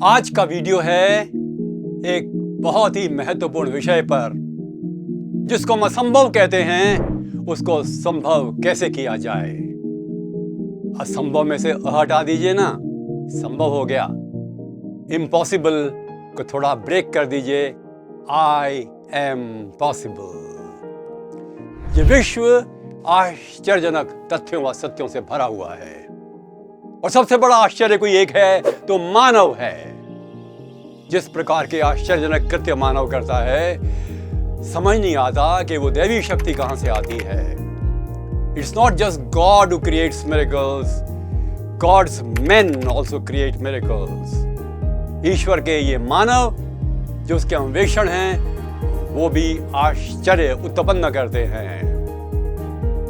आज का वीडियो है एक बहुत ही महत्वपूर्ण विषय पर, जिसको हम असंभव कहते हैं, उसको संभव कैसे किया जाए। असंभव में से हटा दीजिए ना, संभव हो गया। इम्पॉसिबल को थोड़ा ब्रेक कर दीजिए, आई एम पॉसिबल। ये विश्व आश्चर्यजनक तथ्यों व सत्यों से भरा हुआ है, और सबसे बड़ा आश्चर्य कोई एक है तो मानव है। जिस प्रकार के आश्चर्यजनक कृत्य मानव करता है, समझ नहीं आता कि वो दैवी शक्ति कहां से आती है। It's not just God who creates miracles, God's men also create miracles. ईश्वर के ये मानव जो उसके अन्वेषण हैं, वो भी आश्चर्य उत्पन्न करते हैं।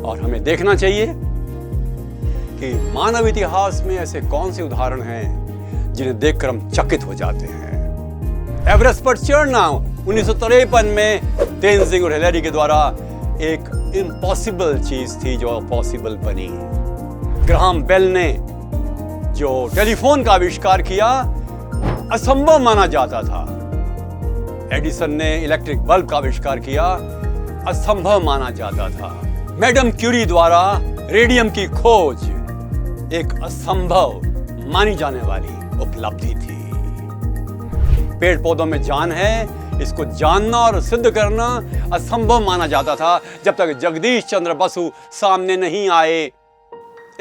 और हमें देखना चाहिए कि मानव इतिहास में ऐसे कौन से उदाहरण हैं जिन्हें देखकर हम चकित हो जाते हैं। एवरेस्ट पर चढ़ना 1953 में तेनजिंग और हिलेरी के द्वारा एक इम्पॉसिबल चीज थी जो पॉसिबल बनी। ग्राहम बेल ने जो टेलीफोन का आविष्कार किया, असंभव माना जाता था। एडिसन ने इलेक्ट्रिक बल्ब का आविष्कार किया, असंभव माना जाता था। मैडम क्यूरी द्वारा रेडियम की खोज एक असंभव मानी जाने वाली उपलब्धि थी। पेड़ पौधों में जान है, इसको जानना और सिद्ध करना असंभव माना जाता था जब तक जगदीश चंद्र बसु सामने नहीं आए।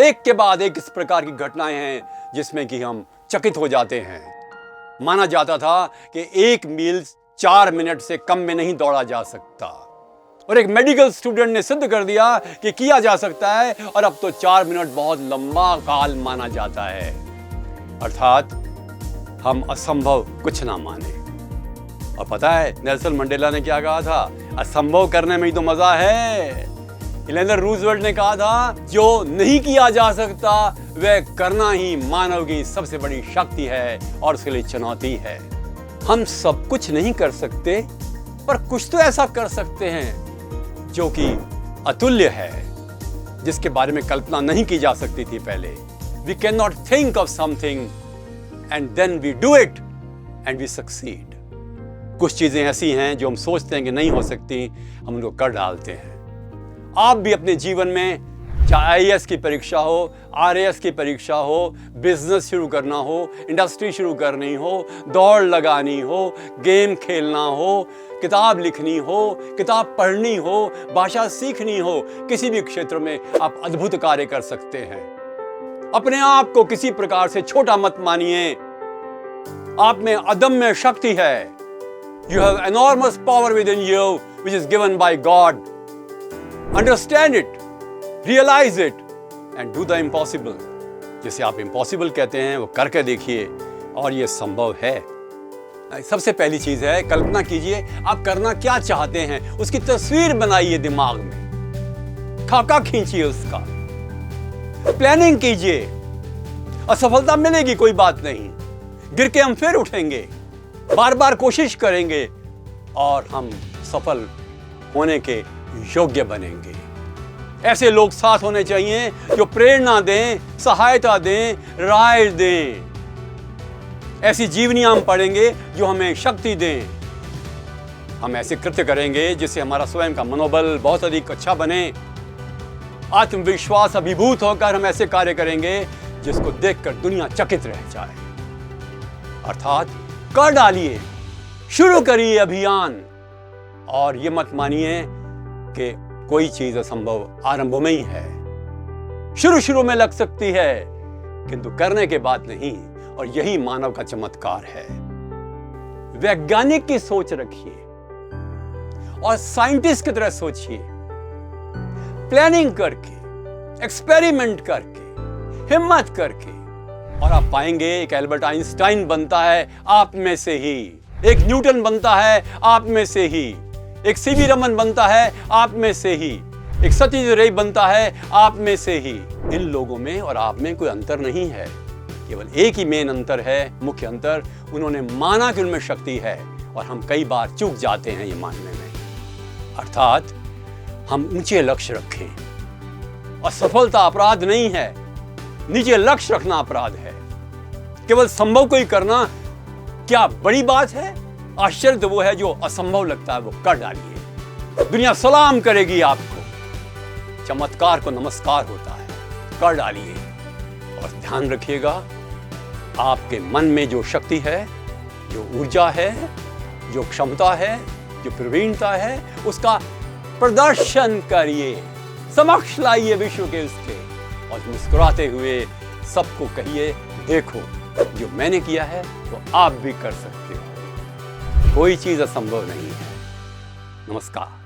एक के बाद एक इस प्रकार की घटनाएं हैं जिसमें कि हम चकित हो जाते हैं। माना जाता था कि 1 मील 4 मिनट से कम में नहीं दौड़ा जा सकता, और एक मेडिकल स्टूडेंट ने सिद्ध कर दिया कि किया जा सकता है, और अब तो 4 मिनट बहुत लंबा काल माना जाता है। अर्थात हम असंभव कुछ ना माने। और पता है नेल्सन मंडेला ने क्या कहा था? असंभव करने में ही तो मजा है। इलेनर रूजवेल्ट ने कहा था, जो नहीं किया जा सकता वह करना ही मानव की सबसे बड़ी शक्ति है और उसके लिए चुनौती है। हम सब कुछ नहीं कर सकते, पर कुछ तो ऐसा कर सकते हैं जो कि अतुल्य है, जिसके बारे में कल्पना नहीं की जा सकती थी पहले। We cannot think of something and then we do it and we succeed. कुछ चीजें ऐसी हैं जो हम सोचते हैं कि नहीं हो सकती, हम उनको कर डालते हैं। आप भी अपने जीवन में, चाहे IAS की परीक्षा हो, RAS की परीक्षा हो, बिजनेस शुरू करना हो, इंडस्ट्री शुरू करनी हो, दौड़ लगानी हो, गेम खेलना हो, किताब लिखनी हो, किताब पढ़नी हो, भाषा सीखनी हो, किसी भी क्षेत्र में आप अद्भुत कार्य कर सकते हैं। अपने आप को किसी प्रकार से छोटा मत मानिए। आप में अदम्य शक्ति है। You have enormous power within you, which is given by God. Understand it, realize it, and do the impossible. जिसे आप impossible कहते हैं, वो करके देखिए, और ये संभव है। सबसे पहली चीज है, कल्पना कीजिए आप करना क्या चाहते हैं, उसकी तस्वीर बनाइए दिमाग में, खाका खींचिए उसका, प्लानिंग कीजिए। असफलता मिलेगी, कोई बात नहीं, गिर के हम फिर उठेंगे, बार बार कोशिश करेंगे, और हम सफल होने के योग्य बनेंगे। ऐसे लोग साथ होने चाहिए जो प्रेरणा दें, सहायता दें, राय दें। ऐसी जीवनियां हम पढ़ेंगे जो हमें शक्ति दें। हम ऐसे कृत्य करेंगे जिससे हमारा स्वयं का मनोबल बहुत अधिक अच्छा बने। आत्मविश्वास अभिभूत होकर हम ऐसे कार्य करेंगे जिसको देखकर दुनिया चकित रह जाए। अर्थात कर डालिए, शुरू करिए अभियान, और ये मत मानिए कि कोई चीज असंभव आरंभ में ही है। शुरू में लग सकती है, किंतु करने के बाद नहीं, और यही मानव का चमत्कार है। वैज्ञानिक की सोच रखिए और साइंटिस्ट की तरह सोचिए, प्लानिंग करके, एक्सपेरिमेंट करके, हिम्मत करके, और आप पाएंगे एक एल्बर्ट आइंस्टाइन बनता है आप में से ही, एक न्यूटन बनता है आप में से ही, एक सीवी रमन बनता है आप में से ही, एक सत्यजित रे बनता है आप में से ही। इन लोगों में और आप में कोई अंतर नहीं है, केवल एक ही मेन अंतर है, मुख्य अंतर, उन्होंने माना कि उनमें शक्ति है, और हम कई बार चूक जाते हैं ये मानने में। अर्थात हम ऊंचे लक्ष्य रखें, और सफलता अपराध नहीं है, नीचे लक्ष्य रखना अपराध है। केवल संभव को ही करना क्या बड़ी बात है? आश्चर्य तो वो है जो असंभव लगता है वो कर डालिए। दुनिया सलाम करेगी आपको। चमत्कार को नमस्कार होता है, कर डालिए। और ध्यान रखिएगा, आपके मन में जो शक्ति है, जो ऊर्जा है, जो क्षमता है, जो प्रवीणता है, उसका प्रदर्शन करिए, समक्ष लाइए विश्व के उसके, और मुस्कुराते हुए सबको कहिए, देखो जो मैंने किया है वो आप भी कर सकते हो। कोई चीज असंभव नहीं है। नमस्कार।